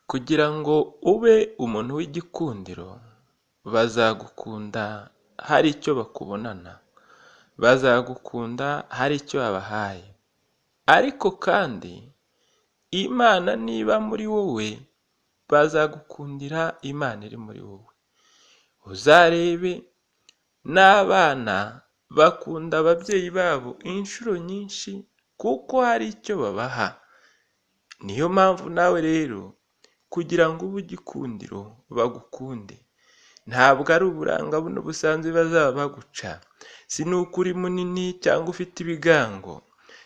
Kugira ngo ube umuntu w'igikundiro, bazagukunda hari icyo bakubonana, bazagukunda hari icyo wabahaye, ariko kandi Imana niba muri wowe, bazagukundira Imana iri muri wowe. Uzarebe n'abana bakunda ababyeyi babo inshuro nyinshi kuko hari icyo babaha. Niyo mpamvu nawe rero kugira ngo ube igikundiro bagukunde, ntabwo ari uburanga buno busanzwe bazaba baguca, si nuko uri munini cyangwa ufite ibigango,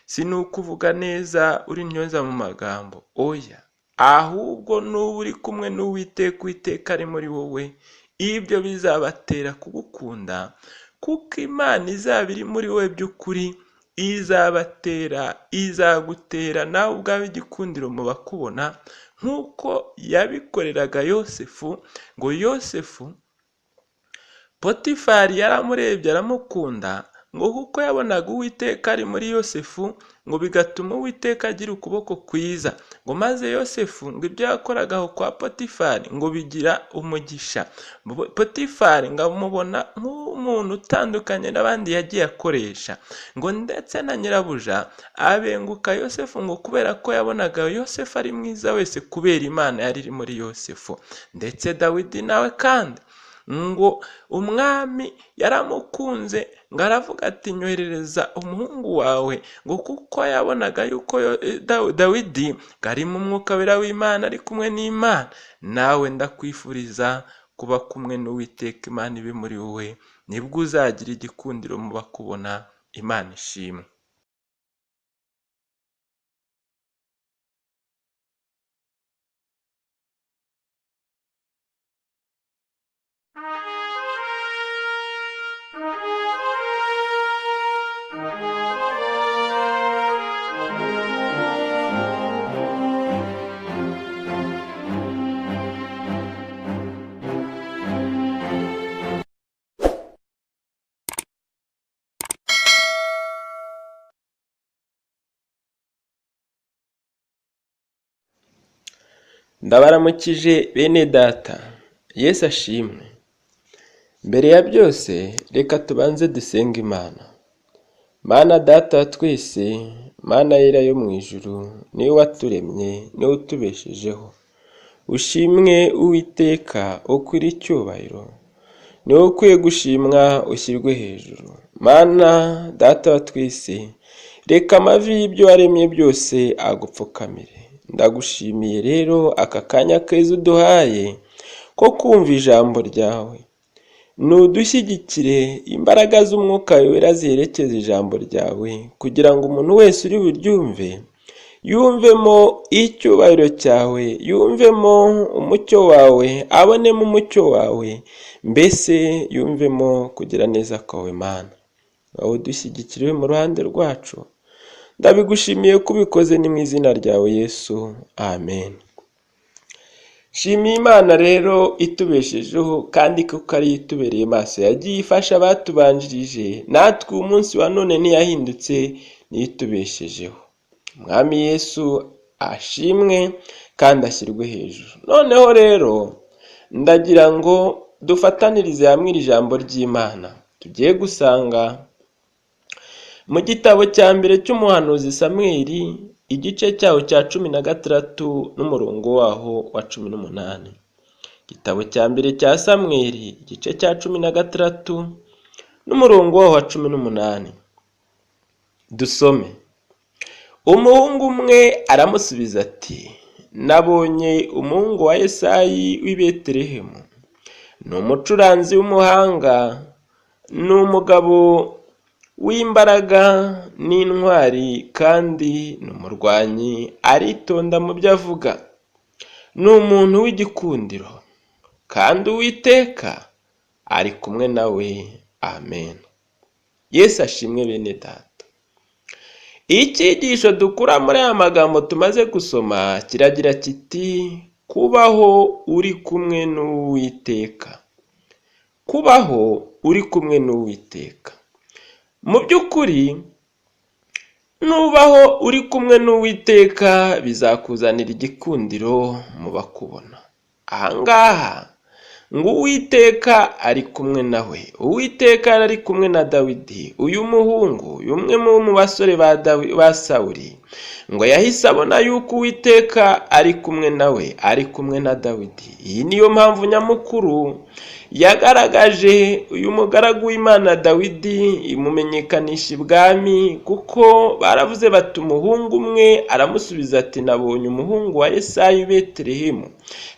si nuko uvuga neza uri intyoza mu magambo, oya, ahubwo nuba uri kumwe n'Uwiteka, Uwiteka ari muri wowe, ibyo bizabatera kugukunda, kuko Imana izaba iri muri wowe by'ukuri, izagutera nawe ubwawe igikundiro mu bakubona, nk'uko yabikoreraga Yosefu. Ngo Yosefu, Potifari yaramurebye aramukunda, ngo kuko yabonaga Uwiteka ari muri Yosefu, ngo bigatuma Uwiteka agira ukuboko kwiza, ngo maze Yosefu ngo ibyo yakoraga aho kwa Potifari ngo bigira umugisha. Potifari ngo amubona nk'umuntu utandukanye n'abandi yagiye akoresha, ngo ndetse na nyirabuja abenguka Yosefu, ngo kubera ko yabonaga Yosefu ari mwiza wese kubera Imana yari iri muri Yosefu. Ndetse Dawidi nawe kandi ngo umwami yaramukunze, ngo aravuga ati nyoherereza umuhungu wawe, ngo kuko yabonaga yuko Dawidi ngo ari mu mwuka wera w'Imana, ari kumwe n'Imana. Nawe ndakwifuriza kuba kumwe n'Uwiteka, Imana ibe muri wowe, nibwo uzagira igikundiro mu bakubona. Imana ishimwe. Ndabaramukije bene data, Yesu ashimwe. Mbere ya byose reka tubanze dusenge Imana. Mana Data wa twese, Mana yera yo mu ijuru, niwe waturemye, niwe utubeshejeho. Ushimwe Uwiteka, ukwiriye icyubahiro, niwe ukwiye gushimwa, ushyirwe hejuru. Mana Data wa twese, reka amavi y'ibyo waremye byose agupfukamire. Ndagushimiye rero aka kanya keza uduhaye ko kumva ijambo ryawe. Nudushyigikire, imbaraga z'umwuka wera ziherekeza ijambo ryawe, kugira ngo umuntu wese uri buryumve yumvemo icyubahiro cyawe, yumvemo umucyo wawe, abonemo umucyo wawe, mbese yumvemo kugira neza kwawe. Mana, wowe udushyigikire mu ruhande rwacu. Ndabigushimiye ko ubikoze, ni mu izina ryawe Yesu, amen. Shimiye Imana rero itubeshejeho, kandi kuko ari itubereye maso, yagiye ifasha abatubanjirije, natwe umunsi wa none ntiyahindutse, nitubeshejeho. Mwami Yesu ashimwe kandi ashyirwe hejuru. Noneho rero ndagira ngo dufatanirize hamwe iri jambo ry'Imana tugiye gusanga mu gitabo cya mbere cy'umuhanuzi Samweli, igice cyaho cya 16 n'umurongo waho wa 18. Igitabo cya mbere cya Samweli, igice cya 16 n'umurongo waho wa 18. Dusome. Umuhungu umwe aramusubiza ati, nabonye umuhungu wa Yesayi w'i Betelehemu, ni umucuranzi w'umuhanga, ni umugabo w'imbaraga n'intwari, kandi ni umurwanyi, aritonda mu byo avuga, ni umuntu w'igikundiro, kandi Uwiteka ari kumwe nawe. Amen. Yesu ashimwe bene data. Icyigisho dukura muri aya magambo tumaze gusoma kiragira kiti, kubaho uri kumwe n'Uwiteka. Kubaho uri kumwe n'Uwiteka. Mu by'ukuri nubaho uri kumwe n'Uwiteka bizakuzanira igikundiro mu bakubona. Ahangaha ngo Uwiteka ari kumwe nawe. Uwiteka ari kumwe na Dawidi. Uyu muhungu, umwe mu basore ba Sawuli, ngo yahise abona yuko Uwiteka ari kumwe nawe, ari kumwe na Dawidi. Iyi niyo mpamvu nyamukuru yagaragaje uyu mugaragu w'Imana Dawidi imumenyekanisha ibwami, kuko baravuze bati umuhungu umwe aramusubiza ati nabonye umuhungu wa Yesayi w'i Betelehemu.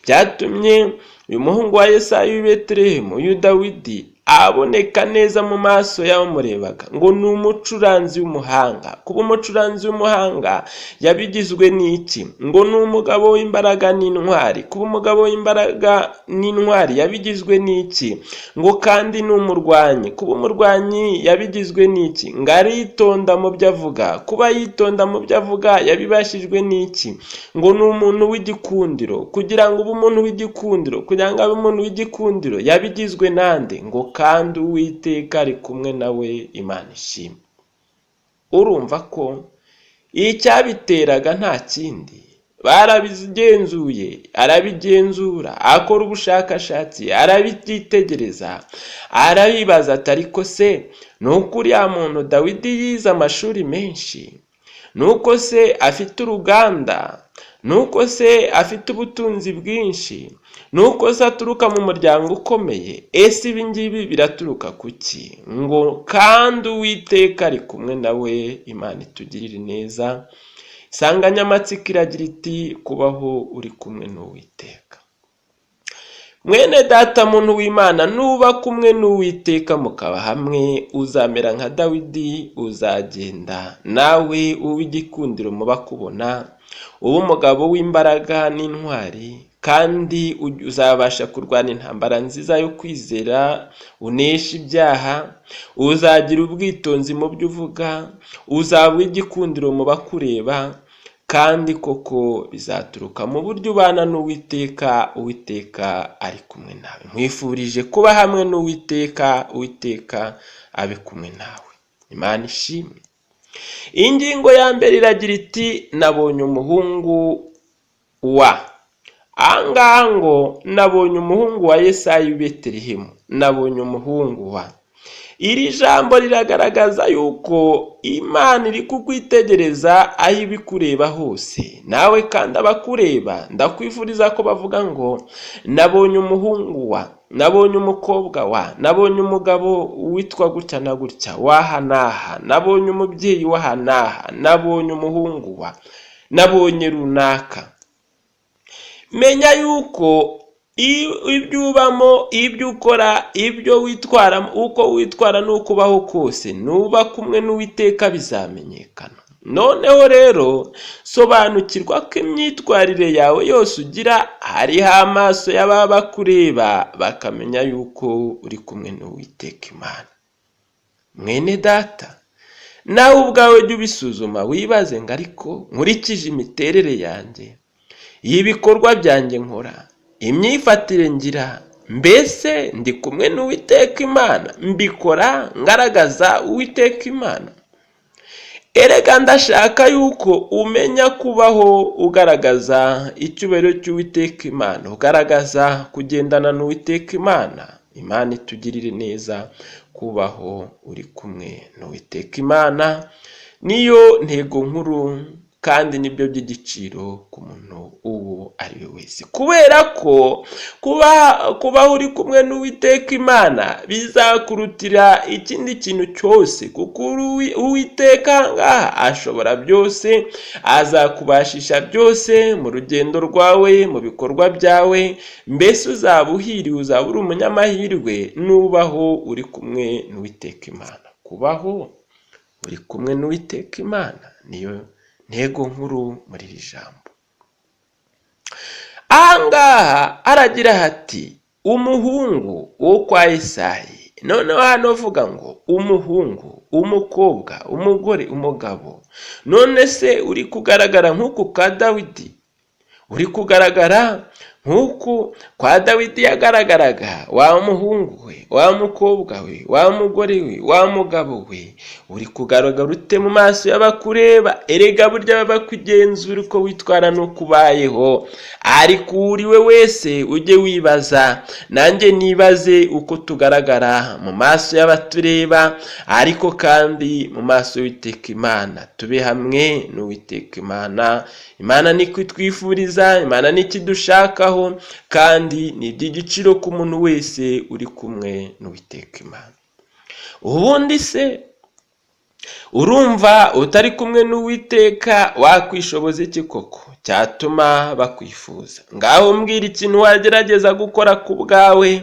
Byatumye uyu muhungu wa Yesayi w'i Betelehemu, uyu Dawidi, aboneka neza mu maso y'abamurebaga ngo ni umucuranzi w'umuhanga. Kuba umucuranzi w'umuhanga yabigizwe n'iki? Ngo ni umugabo w'imbaraga n'intwari. Kuba umugabo w'imbaraga n'intwari yabigizwe n'iki? Ngo kandi ni umurwanyi. Kuba umurwanyi yabigizwe n'iki? Ngo aritonda mu byo avuga. Kuba yitonda mu byo avuga yabibashijwe n'iki? Ngo ni umuntu w'igikundiro. Kugira ngo ube umuntu w'igikundiro, kugira ngo abe umuntu w'igikundiro yabigizwe nande? Ngo kandi Uwiteka ari kumwe nawe. Imana ishimwe. Urumva ko icyabiteraga nta kindi, barabigenzuye, arabigenzura, akora ubushakashatsi, arabyitegereza, arabibaza ati ariko se nuko uriya muntu Dawidi yize amashuri menshi, nuko se afite uruganda, nuko se afite ubutunzi bwinshi, nuko se aturuka mu muryango ukomeye, ese ibi ngibi biraturuka kuki? Ngo kandi Uwiteka ari kumwe nawe. Imana itugirire neza. Insanganyamatsiko iragira iti kubaho uri kumwe n'Uwiteka. Mwene data muntu w'Imana, nuba kumwe n'Uwiteka mukaba hamwe, uzamera nka Dawidi, uzagenda nawe uw'igikundiro mu bakubona, uba umugabo w'imbaraga n'intwari, kandi uzabasha kurwana intambara nziza yo kwizera, unesha ibyaha, uzagira ubwitonzi mu byo uvuga, uzaba igikundiro mu bakureba, kandi koko bizaturuka mu buryo ubana n'Uwiteka. Uwiteka ari kumwe nawe. Nkwifurije kuba hamwe n'Uwiteka, Uwiteka abe kumwe nawe. Imana ishimwe. Ingingo ya mbere iragira iti nabonye umuhungu wa. Ahangaha ngo nabonye umuhungu wa Yesayi w'i Betelehemu. Nabonye umuhungu wa. Iri jambo riragaragaza yuko Imana iri kukwitegereza aho ibikureba hose. Nawe kandi abakureba ndakwifuriza ko bavuga ngo nabonye umuhungu wa, nabonye umukobwa wa, nabonye umugabo witwa gutya na gutya waha n'aha, nabonye umubyeyi waha n'aha, nabonye umuhungu wa, nabonye runaka. Menya yuko ibyo ubamo, ibyo ukora, ibyo witwara, uko witwara n'uko ubaho kose, nuba kumwe n'Uwiteka bizamenyekana. Noneho rero sobanukirwa ko imyitwarire yawe yose ugira hariho amaso y'ababa bakureba, bakamenya yuko uri kumwe n'Uwiteka Imana. Mwene data, nawe ubwawe jya ubisuzuma, wibaze ngo ariko nkurikije imiterere yanjye, ibikorwa byanjye nkora, imyifatire ngira, mbese ndi kumwe n'Uwiteka Imana? Mbikora ngaragaza Uwiteka Imana? Erega ndashaka yuko umenya kubaho ugaragaza icyubahiro cy'Uwiteka Imana, ugaragaza kugendana n'Uwiteka Imana. Imana itugirire neza. Kubaho uri kumwe n'Uwiteka Imana niyo ntego nkuru, kandi nibyo by'igiciro ku muntu uwo ari we wese, kubera ko kuba uri kumwe n'Uwiteka Imana bizakurutira ikindi kintu cyose, kuko Uwiteka ngaha ashobora byose, azakubashisha byose mu rugendo rwawe, mu bikorwa byawe. Mbese uzaba uhiriwe, uzaba uri umunyamahirwe nubaho uri kumwe n'Uwiteka Imana. Kubaho uri kumwe n'Uwiteka Imana niyo ntego nkuru muri iri jambo. Ahangaha aragira hati umuhungu wo kwa Yesayi. Noneho hano uvuga ngo umuhungu, umukobwa, umugore, umugabo. None se uri kugaragara nk'uku ka Dawidi? Uri kugaragara nk'uko kwa Dawidi yagaragaraga, wa muhungu we, wa mukobwa we, wa mugore we, wa mugabo we, uri kugaragara ute mu maso y'abakureba? Erega burya bakugenzura uko witwara n'uko ubayeho. Ariko uriwe wese ujye wibaza, nanjye nibaze uko tugaragara mu maso y'abatureba, ariko kandi mu maso y'Uwiteka Imana. Tube hamwe n'Uwiteka Imana. Imana ni kwitwifuriza, Imana ni kidushakaho, kandi ni iby'igiciro ku muntu wese uri kumwe n'Uwiteka Imana. Ubundi se urumva utari kumwe n'Uwiteka wakwishoboza iki koko cyatuma bakwifuza? Ngaho mbwira ikintu wagerageza gukora ku bwawe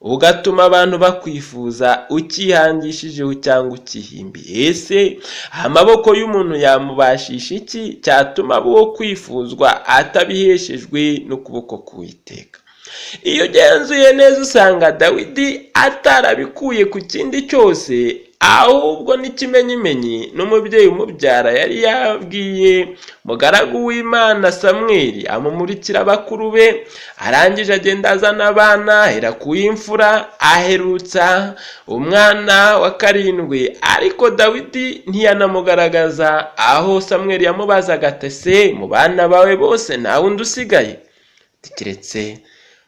ugatuma abantu bakwifuza, ukihangishijeho cyangwa ukihimbiye. Ese amaboko y'umuntu yamubashisha iki cyatuma bo kwifuzwa atabiheshejwe n'ukuboko k'Uwiteka? Iyo ugenzuye neza usanga Dawidi atarabikuye ku kindi cyose, ahubwo n'ikimenyimenyi n'umubyeyi umubyara yari yabwiye mugaragu w'Imana Samweli amumurikira bakuru be, arangije agenda azana abana, ahera ku y'imfura, aherutsa umwana wa 7. Ariko Dawidi ntiyanamugaragaza, aho Samweli yamubazaga ati ese mu bana bawe bose nta wundi usigaye? Keretse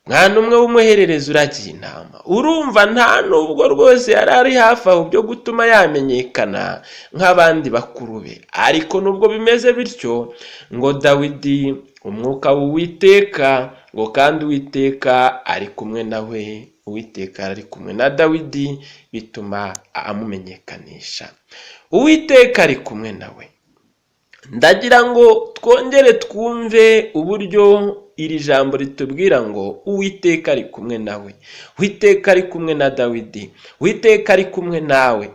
mwana umwe w'umuhererezi uragiye intama. Urumva nta nubwo rwose yari ari hafi aho byo gutuma yamenyekana nk'abandi bakuru be. Ariko nubwo bimeze bityo, ngo Dawidi umwuka w'Uwiteka, ngo kandi Uwiteka ari kumwe nawe, Uwiteka ari kumwe na Dawidi, bituma amumenyekanisha. Uwiteka ari kumwe nawe. Ndagira ngo twongere twumve uburyo iri jambo ritubwira ngo Uwiteka ari kumwe nawe, Uwiteka ari kumwe na Dawidi, Uwiteka ari kumwe nawe.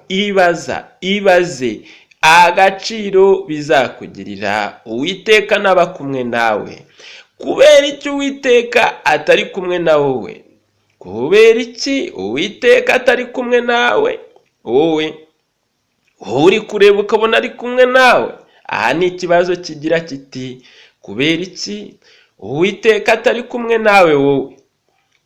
Ibaze agaciro bizakugirira Uwiteka naba kumwe nawe. Kubera iki Uwiteka atari kumwe na wowe? Kubera iki Uwiteka atari kumwe nawe? Wowe uri kureba ukabona ari kumwe nawe. Aha ni ikibazo kigira kiti, kubera iki Uwiteka atari kumwe nawe? Wowe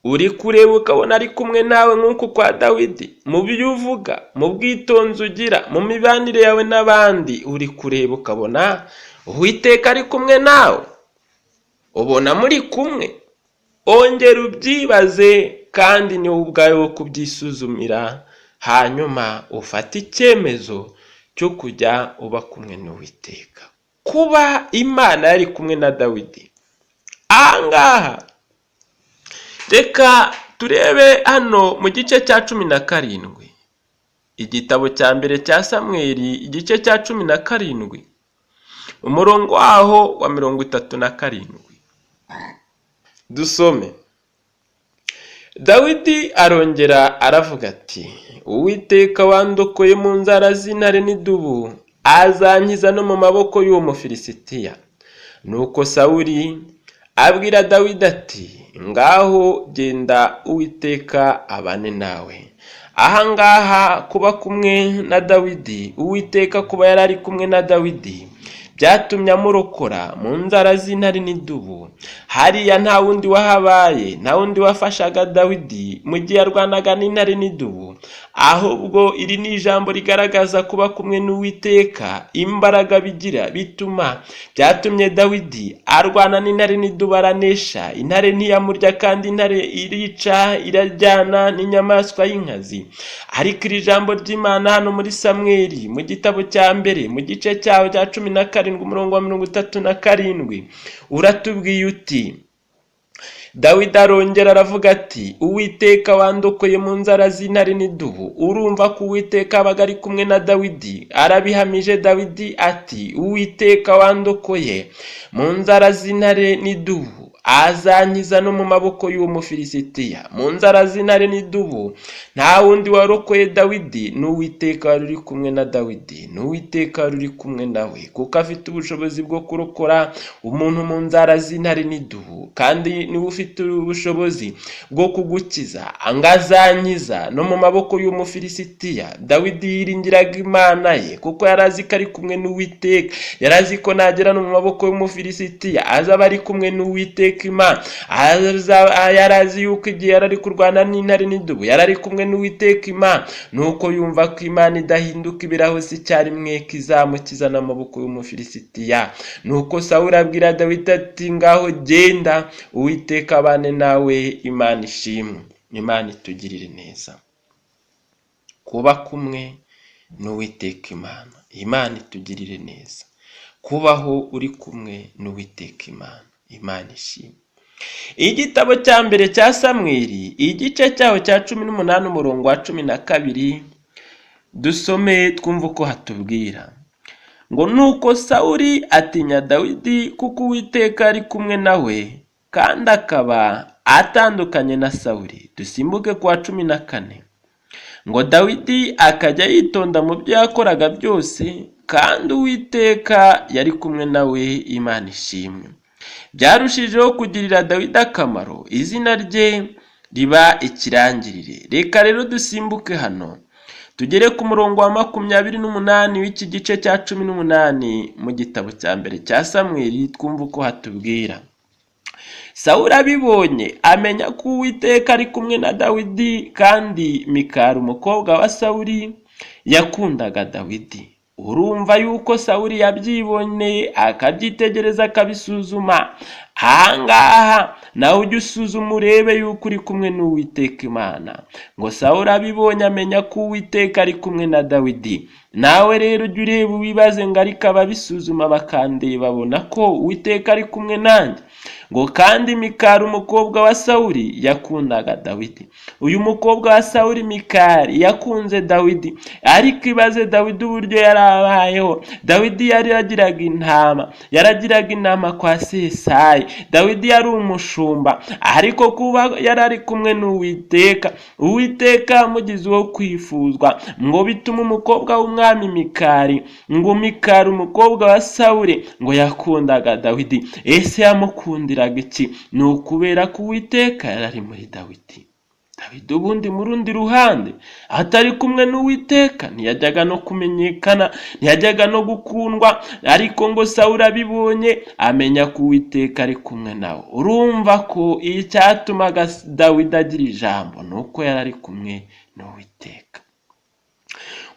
uri kureba ukabona ari kumwe nawe nk'uko kwa Dawidi, mu byo uvuga, mu bwitonzi ugira, mu mibanire yawe n'abandi, uri kureba ukabona Uwiteka ari kumwe nawe? Ubona muri kumwe? Ongera ubyibaze, kandi ni ubwawe wo kubyisuzumira, hanyuma ufata icyemezo cyo kujya uba kumwe n'Uwiteka. Kuba Imana yari kumwe na Dawidi, ahangaha reka turebe hano mu gice cya 17, igitabo cya mbere cya Samweli, igice cya 17, umurongo waho wa 37. Dusome. Dawidi arongera aravuga ati, Uwiteka wandokoye mu nzara z'intare n'idubu, azankiza no mu maboko y'uwo Mufilisitiya. Nuko Sawuli abwira Dawidi ati, ngaho genda, Uwiteka abane nawe. Ahangaha kuba kumwe na Dawidi, Uwiteka kuba yarari kumwe na Dawidi, byatumye amurokora mu nzara z'intare n'idubu. Hariya nta wundi wahabaye, nta wundi wafashaga Dawidi mu gihe yarwanaga n'intare n'idubu, ahubwo iri ni ijambo rigaragaza kuba kumwe n'Uwiteka, imbaraga bigira bituma byatumye Dawidi arwana n'intare n'idubu aranesha. Intare ntiyamurya, kandi intare irica irajyana n'inyamaswa y'inkazi. Ariko iri jambo ry'Imana hano muri Samweli mu gitabo cya mbere mu gice cyaho cya 17 umurongo wa 37 uratubwiye uti, Dawidi arongera aravuga ati, Uwiteka wandokoye mu nzara z'intare n'idubu. Urumva ko Uwiteka abaga ari kumwe na Dawidi. Arabihamije Dawidi ati, Uwiteka wandokoye mu nzara z'intare n'idubu, azankiza no mu maboko y'uwo Mufilisitiya. Mu nzara z'intare n'idubu nta wundi warokoye Dawidi, n'Uwiteka wari uri kumwe na Dawidi, n'Uwiteka wari uri kumwe nawe, kuko afite ubushobozi bwo kurokora umuntu mu nzara z'intare n'idubu. kandi niwe ufite ubushobozi bwo kugukiza, angazankiza no mu maboko y'Umufilisitiya. Dawidi yiringiraga Imana ye kuko yarazi ko ari kumwe n'Uwiteka, yarazi ko nagera no mu maboko y'Umufilisitiya azaba ari kumwe n'Uwiteka Imana, yarazi yuko igihe yarari kurwana n'intare n'idubu yarari kumwe n'Uwiteka Imana, nuko yumva ko Imana idahinduka ibirahose icyarimwe kizamukiza n'amaboko y'Umufilisitiya. Nuko Sawuli abwira Dawidi ati ngaho genda, Uwiteka abane nawe. Imana ishimwe. Imana itugirire neza. Kuba kumwe n'Uwiteka Imana. Imana itugirire neza. Kubaho uri kumwe n'Uwiteka Imana. Imana ishimwe. Igitabo cya mbere cya Samweli, igice cyaho cya 18 umurongo wa 12, dusome twumva uko hatubwira ngo nuko Sawuli atinya Dawidi kuko Uwiteka ari kumwe nawe kandi akaba atandukanye na Sawuli. Dusimbuke kwa 14 ngo Dawidi akajya yitonda mu byo yakoraga byose kandi Uwiteka yari kumwe nawe. Imana ishimwe. Byarushijeho kugirira Dawidi akamaro, izina rye riba ikirangirire. Reka rero dusimbuke hano tugere ku murongo wa 28 w'iki gice cya 18 mu gitabo cya mbere cya Samweli, twumva uko hatubwira. Sawuli abibonye amenya ko Uwiteka ari kumwe na Dawidi, kandi Mikali umukobwa wa Sawuli yakundaga Dawidi. Urumva yuko Sawuli yabyiboneye akabyitegereza akabisuzuma. Ahangaha nawe ujye usuzuma urebe yuko uri kumwe n'Uwiteka Imana. Ngo Sawuli abibonye amenya ko Uwiteka ari kumwe na Dawidi. Nawe rero ujye ureba wibaze ngo ariko ababisuzuma bakandeba babona ko Uwiteka ari kumwe nanjye. Ngo kandi Mikali umukobwa wa Sawuli yakundaga Dawidi. Uyu mukobwa wa Sawuli Mikali yakunze Dawidi, ariko ibaze Dawidi uburyo yarabayeho. Dawidi yaragiraga intama kwa Sesayi. Dawidi yari umushumba, ariko kuba yarari kumwe n'Uwiteka, Uwiteka amugize uwo kwifuzwa, ngo bituma umukobwa w'umwami Mikali, ngo Mikali umukobwa wa Sawuli ngo yakundaga Dawidi. Ese yamukundiraga iki? Ni ukubera ko Uwiteka yarari muri Dawidi. Dawidi ubundi mu rundi ruhande atari kumwe n'Uwiteka ntiyajyaga no kumenyekana, ntiyajyaga no gukundwa, ariko ngo Sawuli abibonye amenya ko Uwiteka ari kumwe nawe. Urumva ko icyatumaga Dawidi agira ijambo nuko yarari kumwe n'Uwiteka.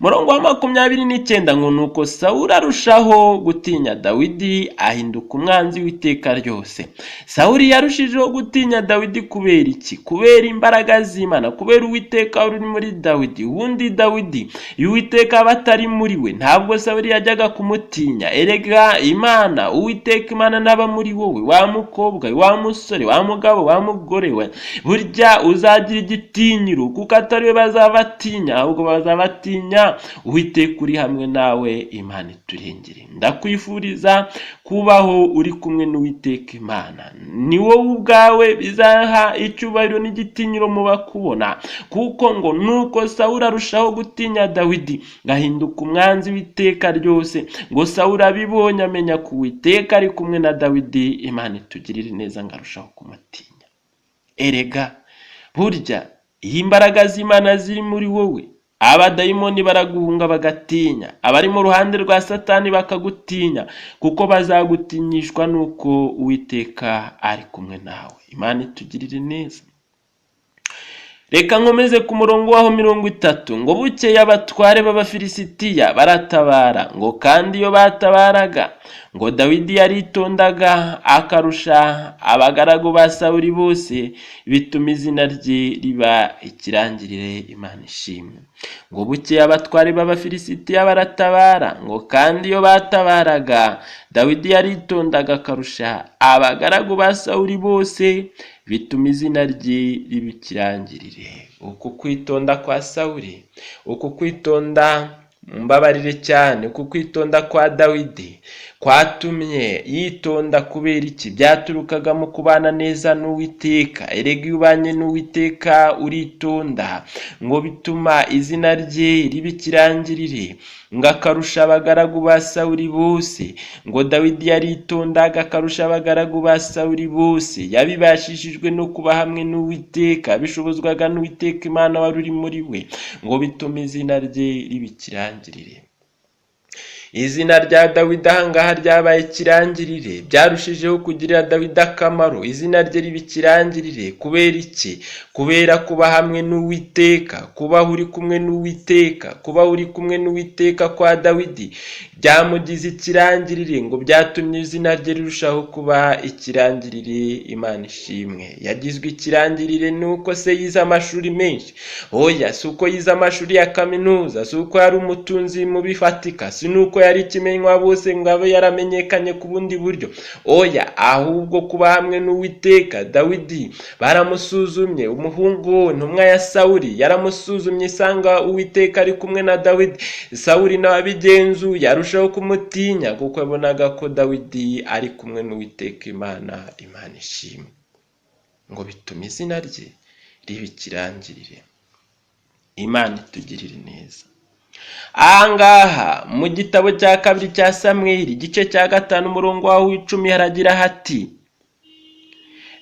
Murongo wa 29 ngo nuko Sawuli arushaho gutinya Dawidi, ahinduka umwanzi w'iteka ryose. Sawuli yarushijeho gutinya Dawidi kubera iki? Kubera imbaraga z'Imana, kubera Uwiteka uri muri Dawidi. Ubundi Dawidi Uwiteka batari muri we, ntabwo Sawuli yajyaga kumutinya. Erega Imana, Uwiteka Imana naba muri wowe, wa mukobwa, wa musore, wa mugabo, wa mugore we, burya uzagira igitinyiro, kuko atari we bazabatinya, ahubwo bazabatinya Uwiteka uri hamwe nawe. Imana iturengere. Ndakwifuriza kubaho uri kumwe n'Uwiteka Imana. Ni wowe ubwawe bizaha icyubahiro n'igitinyiro mu bakubona, kuko ngo nuko Sawuli arushaho gutinya Dawidi, gahinduka umwanzi w'iteka ryose. Ngo Sawuli abibonye amenya ko Uwiteka ari kumwe na Dawidi. Imana itugirire neza ngarushaho kumutinya. Erega burya iyi imbaraga z'Imana ziri muri wowe, abadayimoni baraguhunga bagatinya, abari mu ruhande rwa Satani bakagutinya, kuko bazagutinyishwa nuko Uwiteka ari kumwe nawe. Imana itugirire neza. Reka nkomeze ku murongo waho 30 ngo bukeye abatware b'Abafilisitiya baratabara, ngo kandi iyo batabaraga ngo Dawidi yaritondaga akarusha abagaragu ba Sawuli bose, bituma izina rye riba ikirangirire. Imana ishimwe. Ngo bukeye abatware b'Abafilisitiya baratabara, ngo kandi iyo batabaraga Dawidi yaritondaga akarusha abagaragu ba Sawuli bose, bituma izina rye riba ikirangirire. Uku kwitonda kwa Sawuli, uku kwitonda mbabarire cyane, uku kwitonda kwa Dawidi kwatumye yitonda kubera iki? Byaturukaga mu kubana neza n'Uwiteka. Erega iyo ubanye n'Uwiteka uritonda, ngo bituma izina rye riba ikirangirire, ngo akarusha abagaragu ba Sawuli bose. Ngo Dawidi yaritondaga akarusha abagaragu ba Sawuli bose, yabibashishijwe no kuba hamwe n'Uwiteka, bishobozwaga n'Uwiteka Imana wari uri muri we, ngo bitume izina rye riba ikirangirire. Izina rya Dawidi ahangaha ryabaye ikirangirire, byarushijeho kugirira Dawidi akamaro. Izina rye riba ikirangirire kubera iki? Kubera kuba hamwe n'Uwiteka, kuba uri kumwe n'Uwiteka, kuba uri kumwe n'Uwiteka kwa Dawidi byamugize ikirangirire, ngo byatumye izina rye rirushaho kuba ikirangirire. Imana ishimwe. Yagizwe ikirangirire nuko se yize amashuri menshi? Oya, si uko yize amashuri ya kaminuza, si uko yari umutunzi mu bifatika, si nuko yari ikimenywa bose ngo abe yaramenyekanye ku bundi buryo. Oya, ahubwo kuba hamwe n'Uwiteka. Dawidi baramusuzumye, umuhungu intumwa ya Sawuli yaramusuzumye isanga Uwiteka ari kumwe na Dawidi. Sawuli nawe abigenzuye arushaho kumutinya, kuko yabonaga ko Dawidi ari kumwe n'Uwiteka Imana. Imana ishimwe. Ngo bitume izina rye riba ikirangirire. Imana itugirire neza. Ahangaha mu gitabo cya kabiri cya Samweli igice cya 5 umurongo wa 10 haragira hati,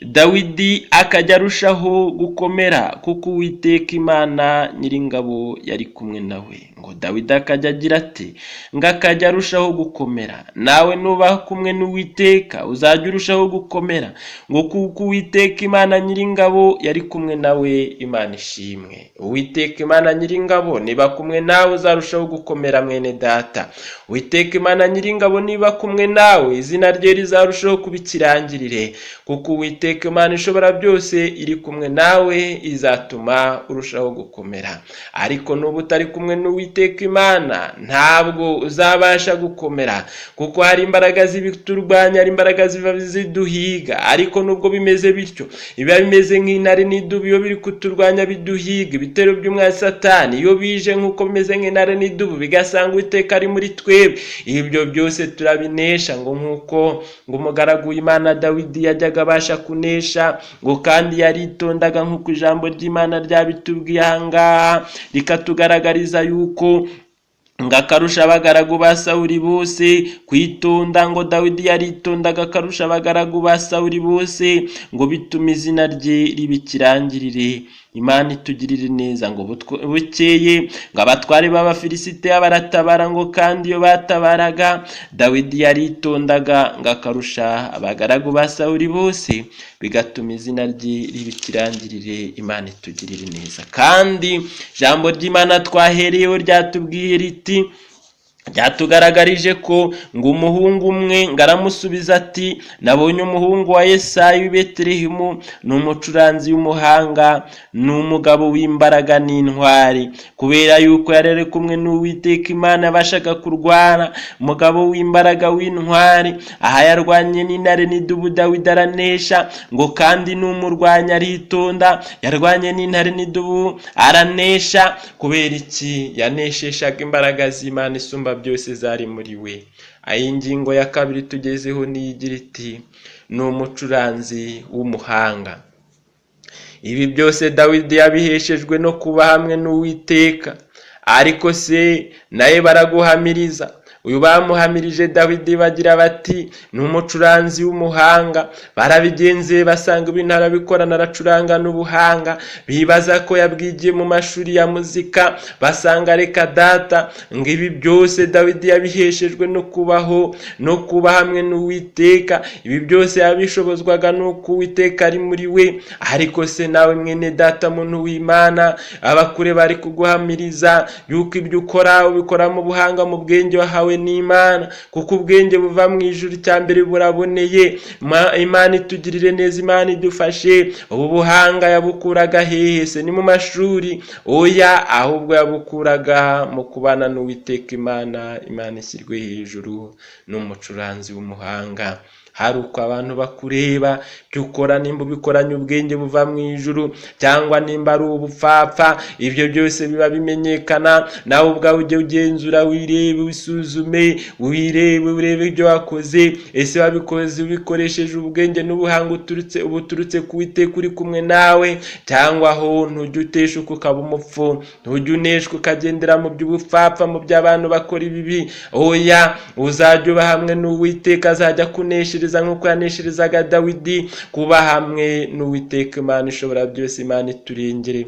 Dawidi akajya arushaho gukomera kuko Uwiteka Imana Nyiringabo yari kumwe nawe. Ngo Dawidi akajya agira ati, ngo akajya arushaho gukomera. Nawe nuba kumwe n'Uwiteka uzajya urushaho gukomera, ngo kuko Uwiteka Imana Nyiringabo yari kumwe nawe. Imana ishimwe. Uwiteka Imana Nyiringabo niba kumwe nawe uzarushaho gukomera mwene data. Uwiteka Imana Nyiringabo niba kumwe nawe izina rye rizarushaho kuba ikirangirire, kuko Uwiteka Imana ishobora byose iri kumwe nawe izatuma urushaho gukomera. Ariko nuba utari kumwe n'Uwiteka Imana ntabwo uzabasha gukomera, kuko hari imbaraga zibiturwanya, hari imbaraga ziva ziduhiga. Ariko nubwo bimeze bityo, biba bimeze nk'intare n'idubu iyo biri kuturwanya biduhiga. Ibitero by'umwanzi Satani iyo bije nk'uko bimeze nk'intare n'idubu bigasanga Uwiteka ari muri twebwe, ibyo byose turabinesha. Ngo nk'uko ngo umugaragu w'Imana Dawidi yajyaga abasha kunesha, ngo kandi yaritondaga nk'uko ijambo ry'Imana ryabitubwiye ahangaha, rikatugaragariza yuko ngo akarusha abagaragu ba Sawuli bose kwitonda. Ngo Dawidi yaritondaga akarusha abagaragu ba Sawuli bose, ngo bitume izina rye riba ikirangirire. Imana itugirire neza. Ngo bukeye ngo abatware b'Abafilisitiya baratabara, ngo kandi iyo batabaraga Dawidi yaritondaga ngo akarusha abagaragu ba Sawuli bose, bigatuma izina rye riba ikirangirire. Imana itugirire neza. Kandi ijambo ry'Imana twahereyeho ryatubwiye riti, byatugaragarije ko ngo umuhungu umwe ngaramusubiza ati, nabonye umuhungu wa Yesayi w'i Betelehemu, ni umucuranzi w'umuhanga, ni umugabo w'imbaraga n'intwari. Kubera yuko yarere kumwe n'Uwiteka Imana yabashaga kurwana, umugabo w'imbaraga w'intwari. Aha yarwanye n'intare n'idubu Dawidi aranesha, ngo kandi n'umurwanya aritonda. Yarwanye n'intare n'idubu aranesha. Kubera iki? Yanesheshaga imbaraga z'Imana isumba byose zari muri we. Iyi ngingo ya kabiri tugezeho niyigira iti, ni umucuranzi w'umuhanga. Ibi byose Dawidi yabiheshejwe no kuba hamwe n'Uwiteka. Ariko se naye baraguhamiriza. Uyu bamuhamirije Dawidi bagira bati, ni umucuranzi w'umuhanga. Barabigenze basanga ibintu arabikorana, aracuranga n'ubuhanga. Bibaza ko yabwigiye mu mashuri ya muzika, basanga reka data, ngo ibi byose Dawidi yabiheshejwe no kubaho no kuba hamwe n'Uwiteka. Ibi byose yabishobozwaga n'uko Uwiteka ari muri we. Ariko se nawe mwene data muntu w'Imana, abakure bari kuguhamiriza yuko ibyo ukora ubikora mu buhanga, mu bwenge wahawe n'Imana, kuko ubwenge buva mu ijuru cyambere buraboneye. Imana itugirire neza, Imana idufashe. Ubu buhanga yabukuraga hehe? Se ni mu mashuri? Oya, ahubwo yabukuraga mu kubana n'Uwiteka Imana. Imana ishyirwe hejuru. N'umucuranzi w'umuhanga. hari uko abantu bakureba, ibyo ukora nimba ubikoranye ubwenge buva mu ijuru cyangwa nimba ari ubupfapfa, ibyo byose biba bimenyekana. Nawe ubwawe ujye ugenzura, wirebe, wisuzume, wirebe, urebe ibyo wakoze, ese wabikoze ubikoresheje ubwenge n'ubuhanga buturutse ku Uwiteka uri kumwe nawe, cyangwa aho ntujye uteshuka ukaba umupfu, ntujye uneshwa ukagendera mu by'ubupfapfa, mu by'abantu bakora ibibi. Oya, uzajya uba hamwe n'Uwiteka, azajya kuneshereza nk'uko yanesherezaga Dawidi. Kuba hamwe n'Uwiteka Imana ishobora byose, Imana iturengere.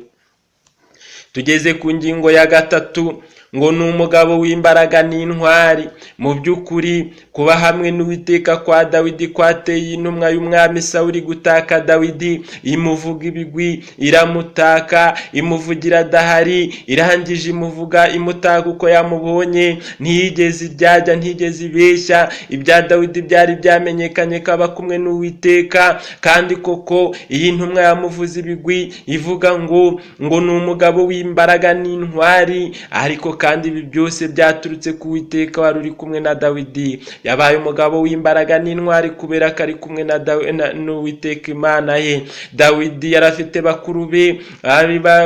Tugeze ku ngingo ya gatatu, ngo ni umugabo w'imbaraga n'intwari. Mu by'ukuri kuba hamwe n'Uwiteka kwa Dawidi kwateye intumwa y'umwami Sawuli gutaka Dawidi, imuvuga ibigwi, iramutaka, imuvugira adahari, irangije imuvuga imutaka uko yamubonye, ntiyigeze iryajya, ntiyigeze ibeshya. Ibya Dawidi byari byamenyekanye ko aba kumwe n'Uwiteka, kandi koko iyi ntumwa yamuvuze ibigwi, ivuga ngo ni umugabo w'imbaraga n'intwari. Ariko kandi ibi byose byaturutse ku Uwiteka wari uri kumwe na Dawidi. Yabaye umugabo w'imbaraga n'intwari kubera ko ari kumwe n'Uwiteka Imana ye. Dawidi yari afite bakuru be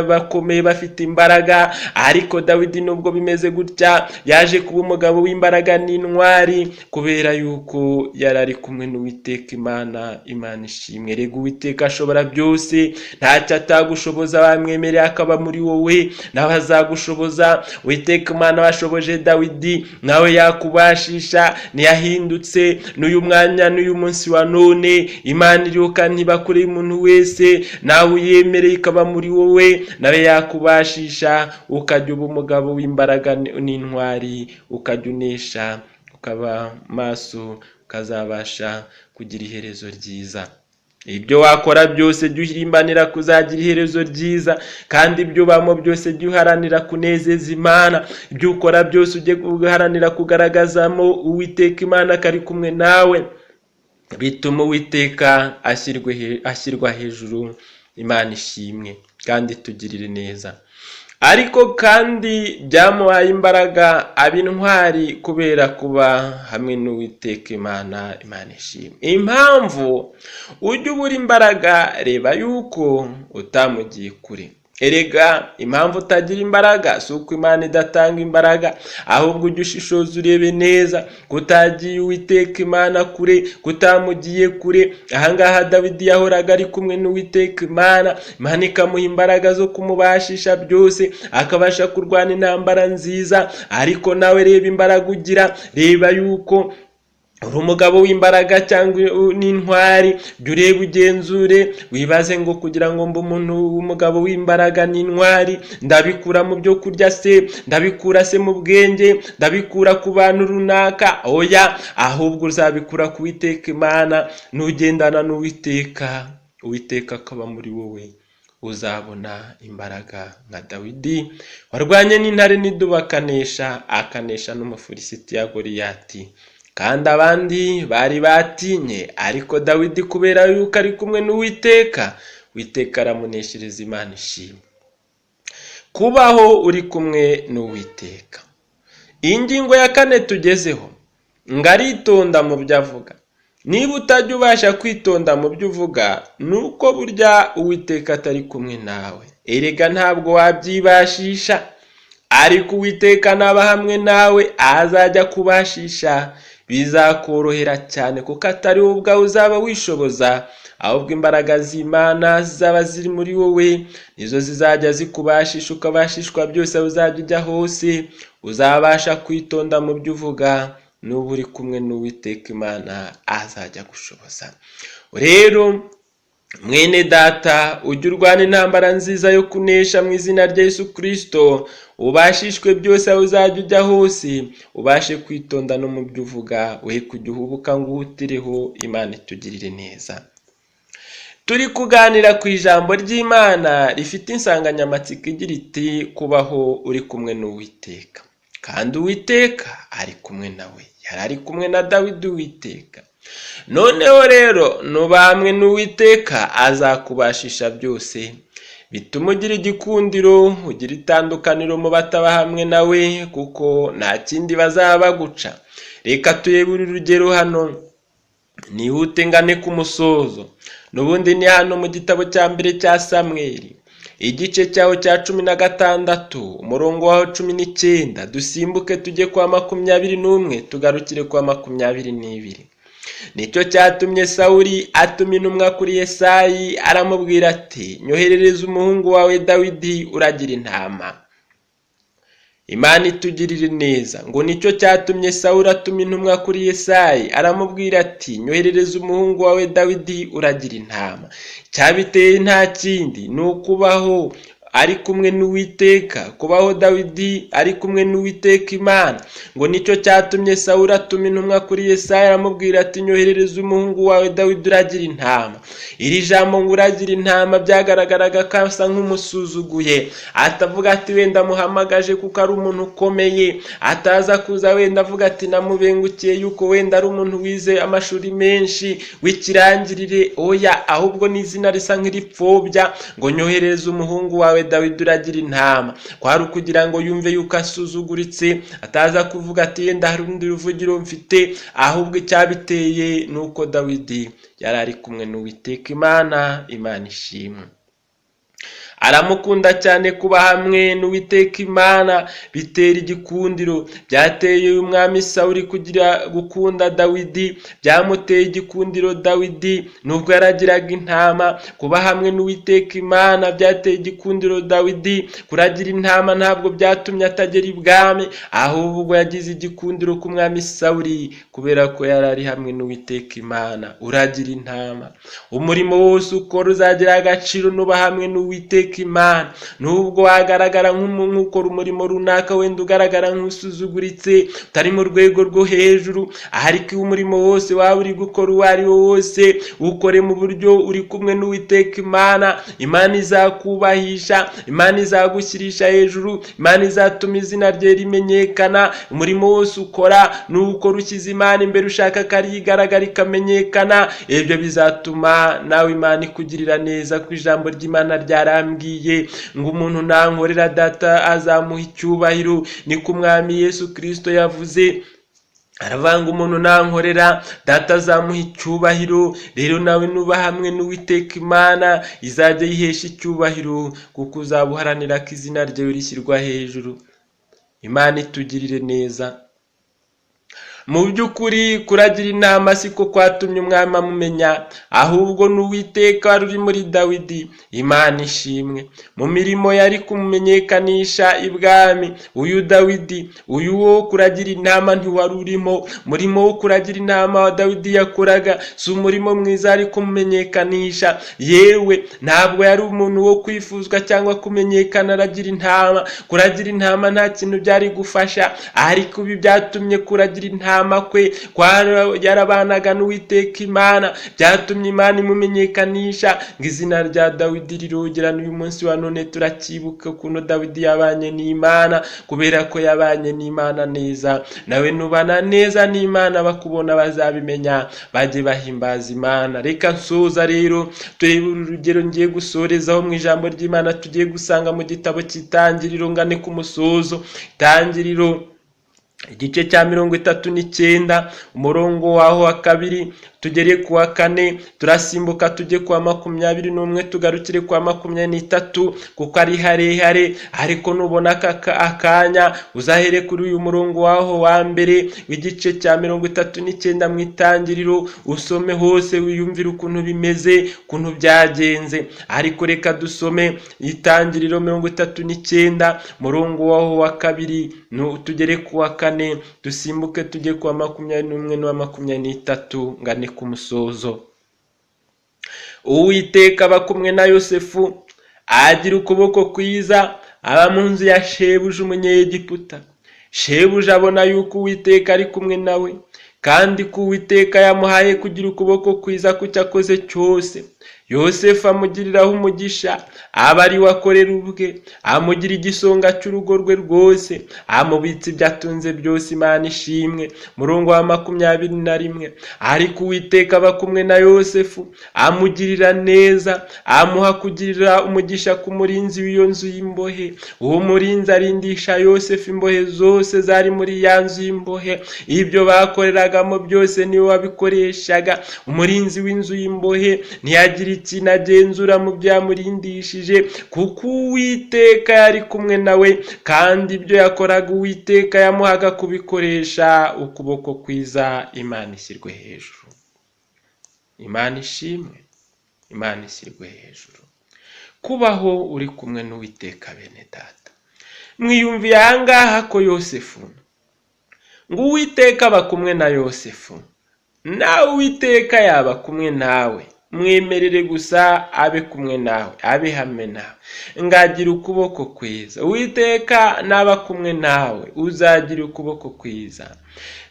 bakomeye bafite imbaraga, ariko Dawidi nubwo bimeze gutya yaje kuba umugabo w'imbaraga n'intwari kubera yuko yari ari kumwe n'Uwiteka Imana. Imana ishimwe. Rega Uwiteka ashobora byose, ntacyo atagushoboza. Wamwemereye akaba muri wowe, nawe azagushoboza. Uwiteka Imana washoboje Dawidi, nawe yakubashisha. Ntiyahindutse n'uyu mwanya n'uyu munsi wa none. Imana iriho kandi ntibakure umuntu wese, nawe uyemereye ikaba muri wowe, nawe yakubashisha, ukajya uba umugabo w'imbaraga n'intwari, ukajya unesha, ukaba maso, ukazabasha kugira iherezo ryiza. Ibyo wakora byose jya uhirimbanira kuzagira iherezo ryiza, kandi ibyo ubamo byose jya uharanira kunezeza Imana. Ibyo ukora byose ujye guharanira kugaragazamo Uwiteka Imana kari kumwe nawe, bituma Uwiteka ashyirwa hejuru. Imana ishimwe kandi tugirire neza. Ariko kandi byamuhaye imbaraga ab'intwari kubera kuba hamwe n'Uwiteka Imana. Imana ishimwe. Impamvu ujya ubura imbaraga, reba yuko utamugiye kure. Erega impamvu utagira imbaraga si uko Imana idatanga imbaraga, ahubwo ujye ushishoza urebe neza kutagiye Uwiteka Imana kure, kutamugiye kure. Ahangaha Dawidi yahoraga ari kumwe n'Uwiteka Imana, Imana ikamuha imbaraga zo kumubashisha byose, akabasha kurwana intambara nziza. Ariko nawe reba imbaraga ugira, reba yuko uri umugabo w'imbaraga cyangwa n'intwari. Jya ureba ugenzure, wibaze ngo kugira ngo mbe umuntu w'umugabo w'imbaraga n'intwari, ndabikura mu byo kurya se, ndabikura se mu bwenge, ndabikura ku bantu runaka? Oya, ahubwo uzabikura ku Uwiteka Imana. Nugendana n'Uwiteka, Uwiteka akaba muri wowe, uzabona imbaraga nka Dawidi warwanye n'intare n'idubu akanesha n'Umufilisitiya Goliyati. Kandi abandi bari batinye, ariko Dawidi kubera yuko ari kumwe n'Uwiteka, Uwiteka aramuneshereza. Imana ishimwe. Kubaho uri kumwe n'Uwiteka. Iyi ngingo ya 4 tugezeho, ngaritonda mu byo avuga. Niba utajya ubasha kwitonda mu byo uvuga, nuko burya Uwiteka atari kumwe nawe. Erega ntabwo wabyibashisha, ariko Uwiteka naba hamwe nawe, azajya kubashisha. Bizakorohera cyane kuko atari wowe ubwawe uzaba wishoboza, ahubwo imbaraga z'Imana zaba ziri muri wowe, nizo zizajya zikubashisha, ukabashishwa byose aho uzajya ujya hose. Uzabasha kwitonda mu byo uvuga, n'ubu uri kumwe n'Uwiteka Imana azajya gushoboza. Rero mwene data, ujye urwana intambara nziza yo kunesha mu izina rya Yesu Kristo. Ubashishwe byose aho uzajya ujya hose, ubashe kwitonda no mu byo uvuga, we kujya uhubuka ngo uhutireho. Imana itugirire neza. Turi kuganira ku ijambo ry'Imana rifite insanganyamatsiko igira iti kubaho uri kumwe n'Uwiteka. Kandi Uwiteka ari kumwe nawe, yari ari kumwe na Dawidi Uwiteka. Noneho rero nuba hamwe n'Uwiteka azakubashisha byose, bituma ugira igikundiro, ugira itandukaniro mu bataba hamwe nawe, kuko nta kindi bazaba baguca. Reka turebe urugero hano nihute ngane ku musozo. N'ubundi ni hano mu gitabo cya mbere cya Samweli, igice cyaho cya 16 umurongo waho 19, dusimbuke tujye kwa 21 tugarukire kwa 22. Nicyo cyatumye Sawuli atuma intumwa kuri Yesayi aramubwira ati, nyoherereza umuhungu wawe Dawidi uragira intama. Imana itugirire neza. Ngo nicyo cyatumye Sawuli atuma intumwa kuri Yesayi aramubwira ati, nyoherereza umuhungu wawe Dawidi uragira intama. Cyabiteye nta kindi ni ukubaho ari kumwe n'Uwiteka, kubaho Dawidi ari kumwe n'Uwiteka Imana. Ngo nicyo cyatumye Sawuli atuma intumwa kuri Yesayi aramubwira ati, nyoherereza umuhungu wawe Dawidi uragira intama. Iri jambo ngo uragira intama byagaragaraga ko asa nk'umusuzuguye, atavuga ati wenda muhamagaje kuko ari umuntu ukomeye, ataza kuza wenda avuga ati namubengukiye yuko wenda ari umuntu wize amashuri menshi w'ikirangirire. Oya, ahubwo ni izina risa nk'iripfobya, ngo nyoherereza umuhungu wawe Dawidi uragira intama. Kwari kugira ngo yumve yuko asuzuguritse, ataza kuvuga ati yenda hari undi ruvugiro mfite, ahubwo icyabiteye nuko Dawidi yari ari kumwe n'Uwiteka Imana. Imana ishimwe. Aramukunda cyane, kuba hamwe n'Uwiteka Imana bitera igikundiro. Byateye umwami Sawuli kugira gukunda Dawidi, byamuteye igikundiro Dawidi nubwo yaragiraga intama. Kuba hamwe n'Uwiteka Imana byateye igikundiro Dawidi. Kuragira intama ntabwo byatumye atagera ibwami, ahubwo yagize igikundiro ku mwami Sawuli kubera ko yari ari hamwe n'Uwiteka Imana. Uragira intama. Umurimo wose ukora uzagira agaciro nuba hamwe n'Uwiteka Imana. Nubwo wagaragara nk'umuntu ukora umurimo runaka wenda ugaragara nk'usuzuguritse, utari mu rwego rwo hejuru, ariko umurimo wose waba uri gukora uwo ari wo wose, ukore mu buryo uri kumwe n'Uwiteka Imana. Imana izakubahisha, Imana izagushyirisha hejuru, Imana izatuma izina rye rimenyekana. Umurimo wose ukora n'ukora ushyize Imana imbere, ushaka ko ari igaragara ikamenyekana, ibyo bizatuma nawe Imana ikugirira neza. Ku ijambo ry'Imana ryarambwiye ngo umuntu nankorera data azamuha icyubahiro. Ni ku mwami Yesu Kristo yavuze, aravanga umuntu nankorera data azamuha icyubahiro. Rero nawe nuba hamwe n'Uwiteka Imana izajya yihesha icyubahiro, kuko uzabuharanira ko izina ryawe rishyirwa hejuru. Imana itugirire neza. Mu by'ukuri kuragira intama siko kwatumye umwami amumenya, ahubwo n'Uwiteka wari uri muri Dawidi. Imana ishimwe. Mu mirimo yari kumumenyekanisha ibwami, uyu Dawidi, uyu wo kuragira intama ntiwari urimo. Murimo wo kuragira intama wa Dawidi yakoraga si umurimo mwiza ari kumumenyekanisha. Yewe ntabwo yari umuntu wo kwifuzwa cyangwa kumenyekana aragira intama. Kuragira intama nta kintu byari gufasha, ariko ibi byatumye kuragira intama kwe yarabanaga n'Uwiteka Imana, byatumye Imana imumenyekanisha ngo izina rya Dawidi rirogera. N'uyu munsi wa none turacyibuka ukuntu Dawidi yabanye n'Imana, kubera ko yabanye n'Imana neza. Nawe nubana neza n'Imana bakubona bazabimenya, bajye bahimbaza Imana. Reka nsoza rero turebe urugero ngiye gusorezaho mu ijambo ry'Imana tugiye gusanga mu gitabo cy'Itangiriro. Ngane ku musozo. Itangiriro igice cya 39 umurongo waho wa 2 tugere ku wa 4, turasimbuka tujye kwa 21 tugarukire kwa 23, kuko ari harehare. Ariko nubona akanya uzahere kuri uyu murongo waho wa mbere w'igice cya 39 mu Itangiriro, usome hose wiyumvire ukuntu bimeze, ukuntu byagenze. Ariko reka dusome Itangiriro 39 murongo waho wa 2 tugere ku wa 4, dusimbuke tujye kwa 21 na 23 ngane ku musozo. Uwiteka aba kumwe na Yosefu, agira ukuboko kwiza, aba mu nzu ya shebuja umunyegiputa. Shebuja abona yuko Uwiteka ari kumwe nawe, kandi ko Uwiteka yamuhaye kugira ukuboko kwiza ku cyo akoze cyose. Yosefu amugiriraho umugisha, aba ari we akorera ubwe, amugira igisonga cy'urugo rwe rwose, amubitsa ibyo atunze byose. Imana ishimwe. Murongo wa 21. Ariko Uwiteka aba kumwe na Yosefu, amugirira neza, amuha kugirira umugisha ku murinzi w'iyo nzu y'imbohe. Uwo murinzi arindisha Yosefu imbohe zose zari muri ya nzu y'imbohe. Ibyo bakoreraga byakoragamo byose niwe wabikoreshaga. Umurinzi w'inzu y'imbohe ntiyagira ikintu agenzura mu byamurindishije, kuko Uwiteka yari kumwe nawe, kandi ibyo yakoraga Uwiteka yamuhaga kubikoresha ukuboko kwiza. Imana ishyirwe hejuru. Imana ishimwe. Imana ishyirwe hejuru. Kubaho uri kumwe n'Uwiteka bene data. Mwiyumviye ahangaha ko Yosefu, ngo Uwiteka aba kumwe na Yosefu, nawe Uwiteka yaba kumwe nawe. Mwemerere gusa abe kumwe nawe, abe hamwe nawe, ngagira ukuboko kwiza. Uwiteka naba kumwe nawe, uzagira ukuboko kwiza.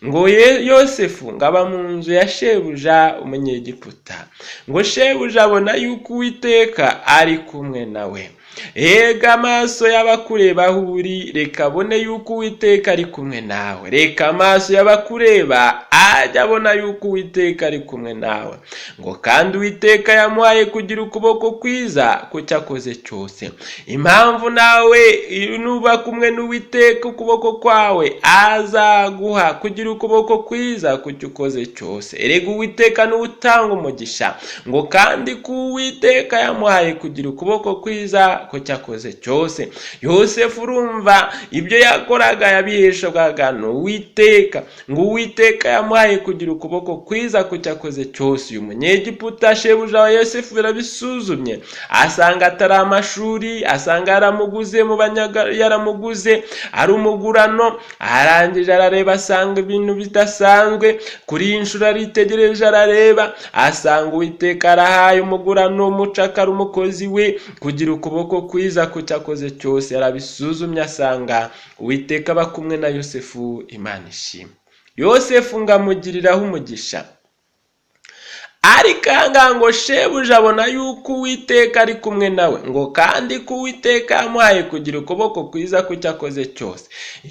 Ngo Yosefu ngaba mu nzu ya shebuja umunyegiputa, ngo shebuja abona yuko Uwiteka ari kumwe nawe. Ega amaso y'abakureba aho uri, reka abone yuko Uwiteka ari kumwe nawe. Reka amaso y'abakureba ajya abona yuko Uwiteka ari kumwe nawe. Ngo kandi Uwiteka yamuhaye kugira ukuboko kwiza ku cyakoze cyose. Impamvu nawe nuba kumwe n'Uwiteka ukuboko kwawe azaguha kugira ukuboko kwiza ku cyakoze cyose. Erega Uwiteka ni utanga umugisha. Ngo kandi ku Uwiteka yamuhaye kugira ukuboko kwiza ku cyakoze cyose. Yosefu urumva ibyo yakoraga yabiheshwaga n'Uwiteka. Ngo Uwiteka yamuhaye kugira ukuboko kwiza ku cyakoze cyose. Uyu munyegiputa shebuja wa Yosefu yarabisuzumye, asanga atari amashuri, asanga yaramuguze ari umugurano. Arangije arareba asanga ibintu bidasanzwe. Kuri iyi nshuro aritegereje arareba asanga Uwiteka arahaye umugurano umucakara umukozi we kugira ukuboko kwiza ku cyakoze cyose. Yarabisuzumye asanga Uwiteka aba kumwe na Yosefu. Imana ishimwe. Yosefu ngamugiriraho umugisha. Ariko ngo shebuja abona yuko Uwiteka ari kumwe nawe, ngo kandi ko Uwiteka yamuhaye kugira ukuboko kwiza ku cyakoze cyose.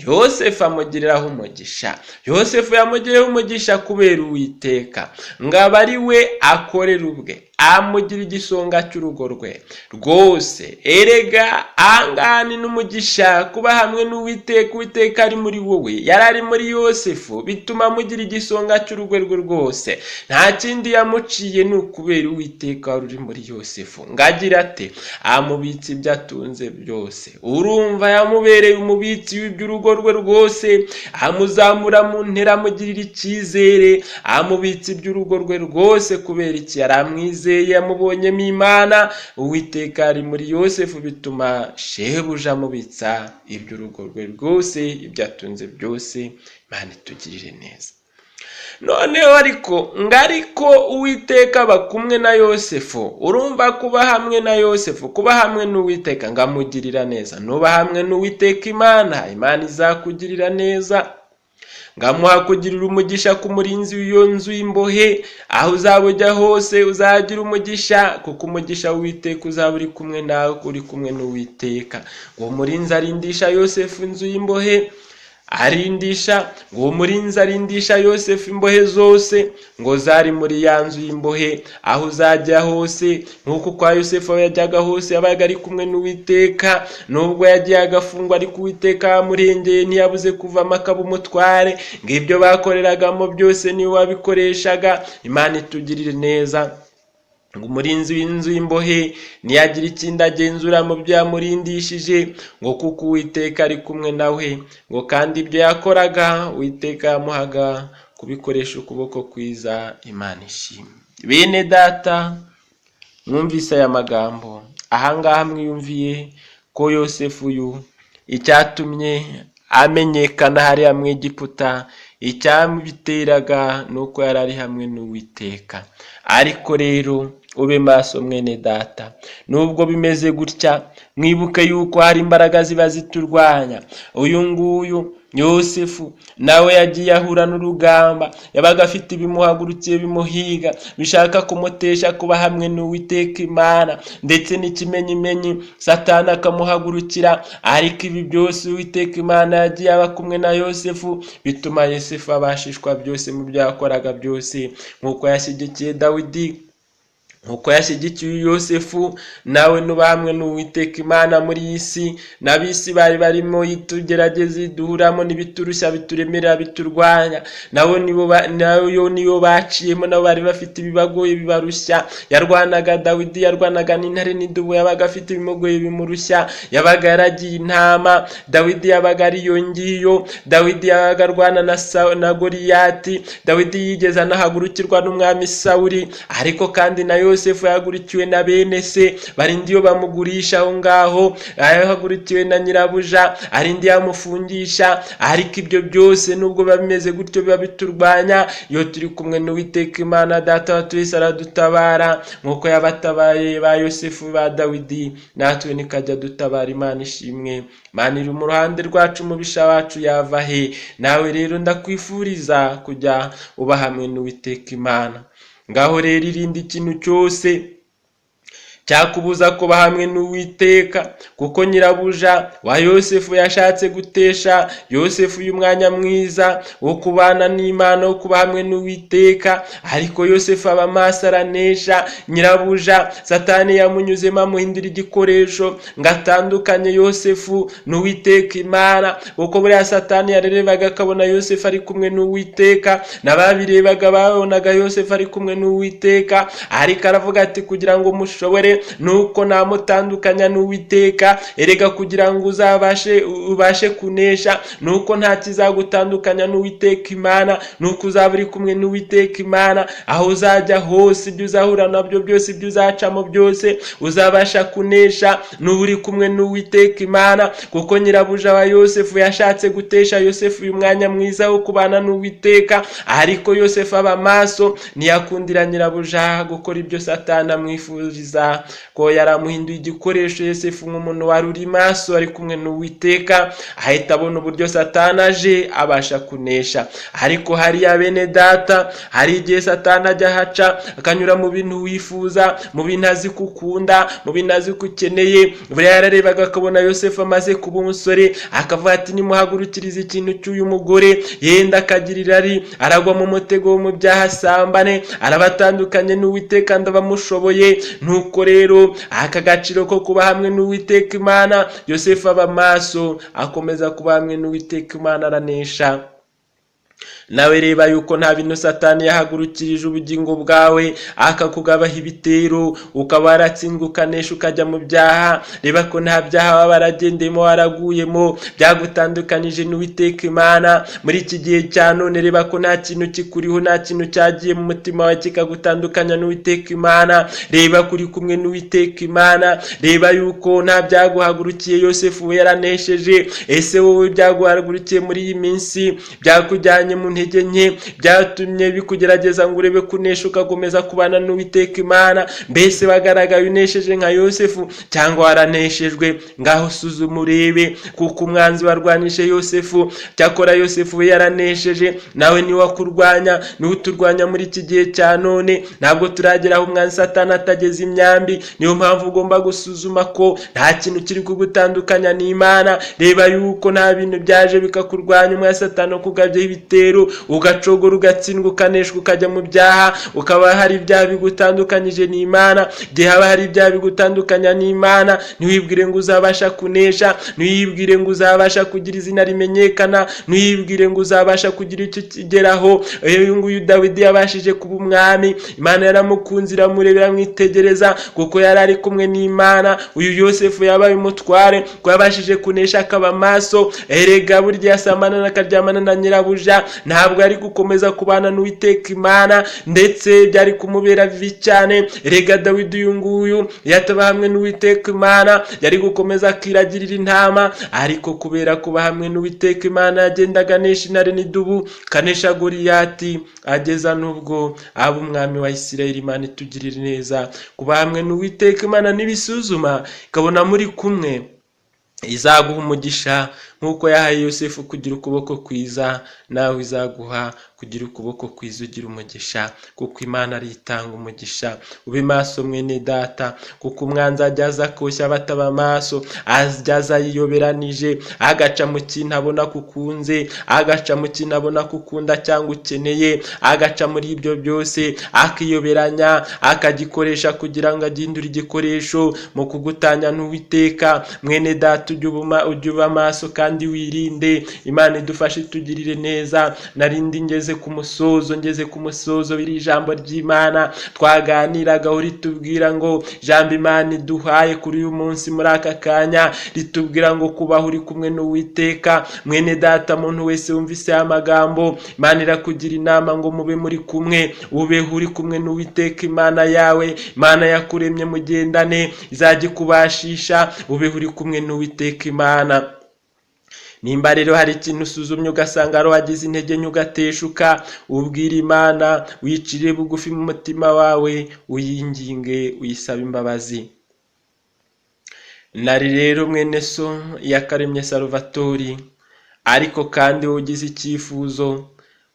Yosefu amugiriraho umugisha. Yosefu yamugiriyeho umugisha kubera Uwiteka, ngo aba ari we akorera ubwe, amugira igisonga cy'urugo rwe rwose. Erega angani n'umugisha kuba hamwe n'Uwiteka. Uwiteka ari muri wowe, yari ari muri Yosefu, bituma amugira igisonga cy'urugo rwe rwose. Nta kindi yamuciye ni ukubera Uwiteka wari uri muri Yosefu. Ngagira ate? Amubitsi ibyo atunze byose. Urumva yamubereye umubitsi w'iby'urugo rwe rwose, amuzamura mu ntera, amugirira icyizere, amubitsi iby'urugo rwe rwose. Kubera iki? Yaramwizeye, yamubonyemo Imana. Uwiteka ari muri Yosefu, bituma shebuja amubitsa iby'urugo rwe rwose, ibyo atunze byose. Imana itugirire neza. Noneho ariko Uwiteka aba kumwe na Yosefu. Urumva kuba hamwe na Yosefu, kuba hamwe n'Uwiteka ngamugirira neza. Nuba hamwe n'Uwiteka Imana izakugirira neza. Ngamuha kugirira umugisha ku murinzi w'iyo nzu y'imbohe. Aho uzaba ujya hose uzagira umugisha, kuko umugisha w'Uwiteka uzaba uri kumwe nawe, uri kumwe n'Uwiteka. Uwo murinzi arindisha Yosefu inzu y'imbohe, uwo murinzi arindisha Yosefu imbohe zose, ngo zari muri ya nzu y'imbohe. Aho uzajya hose, nk'uko kwa Yosefu aho yajyaga hose yabaga ari kumwe n'Uwiteka. Nubwo yagiye agafungwa, ariko Uwiteka yamurengeye, ntiyabuze kuvamo akaba umutware. Ngibyo bakoreragamo byose niwe wabikoreshaga. Imana itugirire neza. Ngo umurinzi w'inzu y'imbohe ntiyagira ikindi agenzura mu byo yamurindishije, ngo kuko Uwiteka ari kumwe nawe. Ngo kandi ibyo yakoraga Uwiteka yamuhaga kubikoresha ukuboko kwiza. Imana ishimwe. Bene data, mwumvise aya magambo. Ahangaha mwiyumviye ko Yosefu uyu icyatumye amenyekana hariya mu Egiputa, icyamubiteraga nuko yari ari hamwe n'Uwiteka. Ariko rero ube maso mwene data, nubwo bimeze gutya, mwibuke yuko hari imbaraga ziba ziturwanya. Uyu nguyu Yosefu nawe yagiye ahura n'urugamba, yabaga afite ibimuhagurukiye bimuhiga, bishaka kumutesha kuba hamwe n'Uwiteka Imana, ndetse n'ikimenyimenyi Satani akamuhagurukira. Ariko ibi byose Uwiteka Imana yagiye aba kumwe na Yosefu, bituma Yosefu abashishwa byose mu byo yakoraga byose. Nk'uko yashyigikiye Dawidi nkuko yashyigikiye Yosefu, nawe nuba hamwe n'Uwiteka Imana muri iyi si. N'ab'isi bari barimo itugerageza duhuramo n'ibiturushya bituremerera biturwanya, nayo niyo baciyemo, nabo bari bafite ibibagoye bibarushya. Yarwanaga Dawidi, yarwanaga n'intare n'idubu, yabaga afite ibimugoye bimurushya, yabaga yaragiye intama. Dawidi yabaga ari iyo ngiyo, Dawidi yabaga arwana na Goliyati. Dawidi yigeze anahagurukirwa n'umwami Sawuli, ariko kandi na Yosefu yahagurikiwe na bene se, barindi yo bamugurisha aho ngaho, yahagurikiwe na nyirabuja, arindi yamufungisha. Ariko ibyo byose nubwo bameze gutyo biba biturwanya, iyo turi kumwe n'Uwiteka Imana Data wa twese aradutabara, nkuko yabatabaye ba Yosefu ba Dawidi, natwe nikajya dutabara. Imana ishimwe. Imana iri mu ruhande rwacu, umubisha wacu yava he? Nawe rero ndakwifuriza kujya uba hamwe n'Uwiteka Imana. Ngaho rero irindi kintu cyose cyakubuza kuba hamwe n'Uwiteka, kuko nyirabuja wa Yosefu yashatse gutesha Yosefu uyu mwanya mwiza wo kubana n'Imana, wo kuba hamwe n'Uwiteka. Ariko Yosefu aba maso aranesha. Nyirabuja Satani yamunyuzemo amuhindura igikoresho ngo atandukanye Yosefu n'Uwiteka Imana, kuko buriya Satani yarerebaga akabona Yosefu ari kumwe n'Uwiteka, n'ababirebaga babonaga Yosefu ari kumwe n'Uwiteka. Ariko aravuga ati kugira ngo mushobore nuko namutandukanya n'Uwiteka. Erega kugira ngo ubashe kunesha, nuko nta kizagutandukanya n'Uwiteka Imana, nuko uzaba uri kumwe n'Uwiteka Imana. Aho uzajya hose, ibyo uzahura nabyo byose, ibyo uzacamo byose, uzabasha kunesha nuba uri kumwe n'Uwiteka Imana. Kuko nyirabuja wa Yosefu yashatse gutesha Yosefu uyu mwanya mwiza wo kubana n'Uwiteka, ariko Yosefu aba maso, ntiyakundira nyirabuja gukora ibyo Satani amwifuriza, ko yaramuhinduye igikoresho. Yosefu nk'umuntu wari uri maso ari kumwe n'Uwiteka, ahita abona uburyo Satani aje abasha kunesha. Ariko hariya bene data, hari igihe Satani ajya haca akanyura mu bintu wifuza, mu bintu azi kukunda, mu bintu azi kukeneye. Buriya yararebaga akabona Yosefu amaze kuba umusore, akavuga ati nimuhagurukiriza ikintu cy'uyu mugore, yenda akagira irari, aragwa mu mutego wo mu byaha, asambane, arabatandukanye n'Uwiteka ndabamushoboye. Nuko rero aka gaciro ko kuba hamwe n'Uwiteka Imana, Yosefu aba maso akomeza kuba hamwe n'Uwiteka Imana, aranesha. Nawe reba yuko nta bintu Satani yahagurukirije ubugingo bwawe akakugabaho ibitero, ukaba waratsindwa ukanesha ukajya mu byaha. Reba ko nta byaha waba waragendemo waraguyemo byagutandukanije n'Uwiteka Imana muri iki gihe cya none. Reba ko nta kintu kikuriho, nta kintu cyagiye mu mutima wawe kikagutandukanya n'Uwiteka Imana. Reba kuri kumwe n'Uwiteka Imana. Reba yuko nta byaguhagurukiye Yosefu we yaranesheje. Ese wowe byaguhagurukiye muri iyi minsi, byakujyanye mu ntege nke, byatumye bikugerageza ngo urebe kunesha ukagomeza kubana n'Uwiteka Imana? Mbese wagaragaye unesheje nka Yosefu cyangwa waraneshejwe? Ngaho suzuma urebe, kuko umwanzi warwanishe Yosefu, cyakora Yosefu we yaranesheje. Nawe ni wakurwanya, ni uturwanya muri iki gihe cya none. Ntabwo turagera aho umwanzi Satani atageze imyambi. Niyo mpamvu ugomba gusuzuma ko nta kintu kiri kugutandukanya n'Imana. Reba yuko nta bintu byaje bikakurwanya, umwanzi Satani ukugabyeho ibitero, ugacogora, ugatsindwa, ukaneshwa, ukajya mu byaha. Ukaba hari ibyaha bigutandukanyije n'Imana. Igihe haba hari ibyaha bigutandukanya n'Imana, ntiwibwire ngo uzabasha kunesha, ntiwibwire ngo uzabasha kugira izina rimenyekana, ntiwibwire ngo uzabasha kugira icyo kigeraho. Uyu nguyu Dawidi yabashije kuba umwami, Imana yaramukunze, iramureba, iramwitegereza, kuko yari ari kumwe n'Imana. Uyu Yosefu yabaye umutware, ko yabashije kunesha akaba maso. Erega burya yasambana akaryamana na nyirabuja, ntabwo ari gukomeza kubana n'Uwiteka Imana, ndetse byari kumubera bibi cyane. Erega Dawidi uyu nguyu yataba hamwe n'Uwiteka Imana, yari gukomeza akiragirira intama. Ariko kubera kuba hamwe n'Uwiteka Imana, yagendaga anesha intare n'idubu, kanesha Goliyati, ageza n'ubwo aba umwami wa Isirayeli. Imana itugirire neza. Kuba hamwe n'Uwiteka Imana nibisuzuma ikabona muri kumwe, izaguha umugisha nk'uko yahaye Yosefu kugira ukuboko kwiza, nawe izaguha kugira ukuboko kwiza ugira umugisha, kuko Imana ari itanga umugisha. Ube maso mwene data, kuko umwanzi ajya aza koshya bataba maso, ajya aza yiyoberanije, agaca mu kintu abona kukunze, agaca mu kintu abona kukunda cyangwa ukeneye, agaca muri ibyo byose akiyoberanya, akagikoresha kugira ngo agindure igikoresho mu kugutanya n'Uwiteka. Mwene data, ujye uba maso kandi wirinde. Imana idufashe itugirire neza. Narindi ngeze ku musozo biri ijambo ry'Imana twaganiragaho ritubwira ngo jambo Imana iduhaye kuri uyu munsi muri aka kanya ritubwira ngo kubaho uri kumwe n'Uwiteka. Mwene data, muntu wese wumvise amagambo, Imana irakugira inama ngo mube muri kumwe, ubeho uri kumwe n'Uwiteka Imana yawe. Imana yakuremye mugendane, izajya ikubashisha, ubeho uri kumwe n'Uwiteka Imana. Nimba rero hari ikintu usuzumye ugasanga ari wagize intege nke ugateshuka, ubwira Imana, wicire bugufi mu mutima wawe, uyinginge, uyisaba imbabazi. Nari rero mwene so Iyakaremye Salvatori, ariko kandi ugize icyifuzo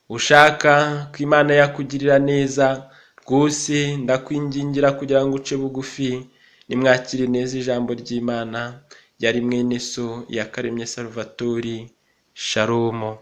ushaka ko Imana yakugirira neza, rwose ndakwingingira kugira ngo uce bugufi, nimwakire neza ijambo ry'Imana. Yari mwene so Iyakaremye Salvatori. Shalom.